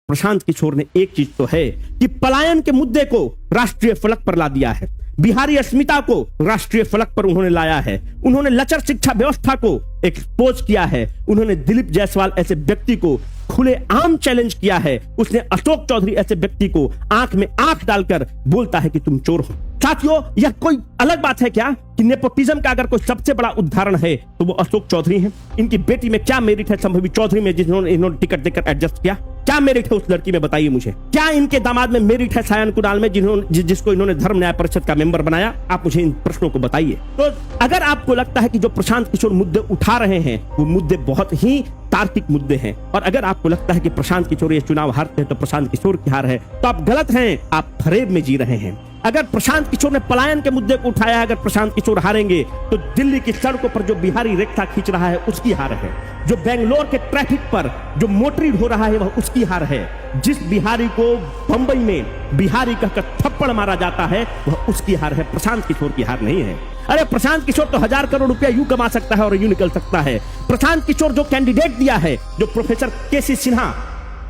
प्रशांत किशोर ने एक चीज तो है कि पलायन के मुद्दे को राष्ट्रीय फलक पर ला दिया है, बिहारी अस्मिता को राष्ट्रीय फलक पर उन्होंने लाया है, उन्होंने लचर शिक्षा व्यवस्था को एक्सपोज किया है, उन्होंने दिलीप जायसवाल ऐसे व्यक्ति को खुले आम चैलेंज किया है, उसने अशोक चौधरी ऐसे व्यक्ति को आंख में आंख डालकर बोलता है कि तुम चोर हो। साथियों, यह कोई अलग बात है क्या कि नेपोटिज्म का अगर कोई सबसे बड़ा उदाहरण है तो वो अशोक चौधरी हैं। इनकी बेटी में क्या मेरिट है संभवी चौधरी में, जिन्होंने इन्होंने टिकट देकर एडजस्ट किया? क्या मेरिट है उस लड़की में, बताइए मुझे। क्या इनके दामाद में मेरिट है सायन कुणाल में, जिसको इन्होंने धर्म न्याय परिषद का मेंबर बनाया? आप मुझे इन प्रश्नों को बताइए। तो अगर आपको लगता है कि जो प्रशांत किशोर मुद्दे उठा रहे हैं वो मुद्दे बहुत ही तार्किक मुद्दे हैं, और अगर आपको लगता है कि प्रशांत किशोर ये चुनाव हारते हैं तो प्रशांत किशोर की हार है, तो आप गलत हैं, आप फरेब में जी रहे हैं। अगर प्रशांत किशोर ने पलायन के मुद्दे को उठाया है, अगर प्रशांत किशोर हारेंगे तो दिल्ली की सड़कों पर जो बिहारी रेखा खींच रहा है उसकी हार है, जो बेंगलोर के ट्रैफिक पर जो मोटरी ढो रहा है वह उसकी हार है, जिस बिहारी को बंबई में बिहारी कहकर थप्पड़ मारा जाता है वह उसकी हार है, प्रशांत किशोर की हार नहीं है। अरे प्रशांत किशोर तो 1000 करोड़ रुपया यूं कमा सकता है और यूं निकल सकता है। प्रशांत किशोर जो कैंडिडेट दिया है, जो प्रोफेसर केसी सिन्हा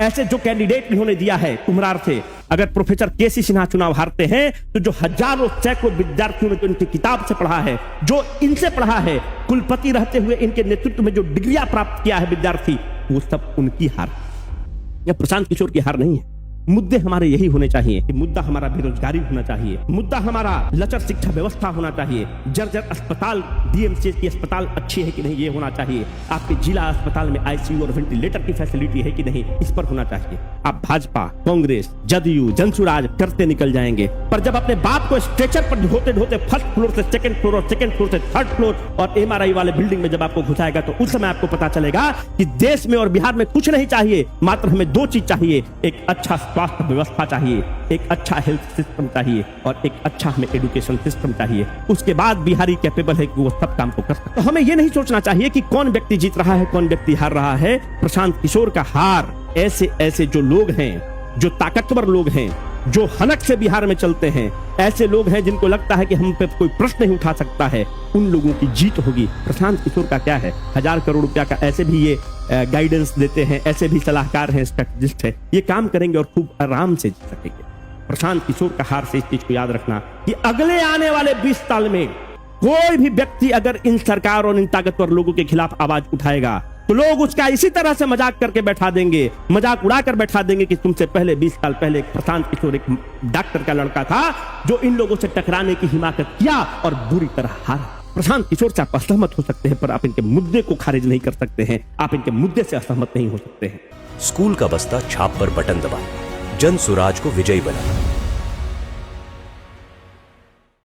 ऐसे जो कैंडिडेट इन्होंने दिया है कुम्हरार से, अगर प्रोफेसर केसी सिन्हा चुनाव हारते हैं तो जो हजारों सैकड़ों विद्यार्थियों ने तो इनकी किताब से पढ़ा है, जो इनसे पढ़ा है, कुलपति रहते हुए इनके नेतृत्व में जो डिग्रियां प्राप्त किया है विद्यार्थी, वो सब उनकी हार, यह प्रशांत किशोर की हार नहीं है। मुद्दे हमारे यही होने चाहिए कि मुद्दा हमारा बेरोजगारी होना चाहिए, मुद्दा हमारा लचर शिक्षा व्यवस्था होना चाहिए, जर्जर अस्पताल, डीएमसी की अस्पताल अच्छी है कि नहीं ये होना चाहिए, आपके जिला अस्पताल में आईसीयू और वेंटिलेटर की फैसिलिटी है कि नहीं इस पर होना चाहिए। आप भाजपा, कांग्रेस, जदयू, जनसुराज करते निकल जाएंगे, पर जब अपने बाप को स्ट्रेचर पर ढोते ढोते फर्स्ट फ्लोर से सेकंड फ्लोर और सेकंड फ्लोर से थर्ड फ्लोर और एमआरआई वाले बिल्डिंग में जब आपको घुसाएगा तो उस समय आपको पता चलेगा कि देश में और बिहार में कुछ नहीं चाहिए, मात्र हमें दो चीज चाहिए, एक अच्छा स्वास्थ्य व्यवस्था चाहिए, एक अच्छा हेल्थ सिस्टम चाहिए और एक अच्छा हमें एजुकेशन सिस्टम चाहिए। उसके बाद बिहारी कैपेबल है कि वो सब काम को कर सकते। तो हमें ये नहीं सोचना चाहिए कि कौन व्यक्ति जीत रहा है, कौन व्यक्ति हार रहा है। प्रशांत किशोर का हार ऐसे ऐसे जो लोग हैं, जो ताकतवर लोग हैं, जो हनक से बिहार में चलते हैं, ऐसे लोग हैं जिनको लगता है कि हम पे कोई प्रश्न नहीं उठा सकता है, उन लोगों की जीत होगी। प्रशांत किशोर का क्या है, 1000 करोड़ रुपया का ऐसे भी ये गाइडेंस देते हैं, ऐसे भी सलाहकार हैं, स्ट्रेटेजिस्ट है, ये काम करेंगे और खूब आराम से जीत सकेंगे। प्रशांत किशोर का हार से इस चीज को याद रखना कि अगले आने वाले 20 साल में कोई भी व्यक्ति अगर इन सरकार और इन ताकतवर लोगों के खिलाफ आवाज उठाएगा तो लोग उसका इसी तरह से मजाक करके बैठा देंगे, मजाक उड़ाकर बैठा देंगे कि तुमसे पहले 20 साल पहले प्रशांत किशोर एक डॉक्टर का लड़का था जो इन लोगों से टकराने की हिमाकत किया और बुरी तरह हारा। प्रशांत किशोर से आप असहमत हो सकते हैं पर आप इनके मुद्दे को खारिज नहीं कर सकते हैं, आप इनके मुद्दे से असहमत नहीं हो सकते हैं। स्कूल का बस्ता छाप पर बटन दबाएं, जन सुराज को विजयी बनाएं।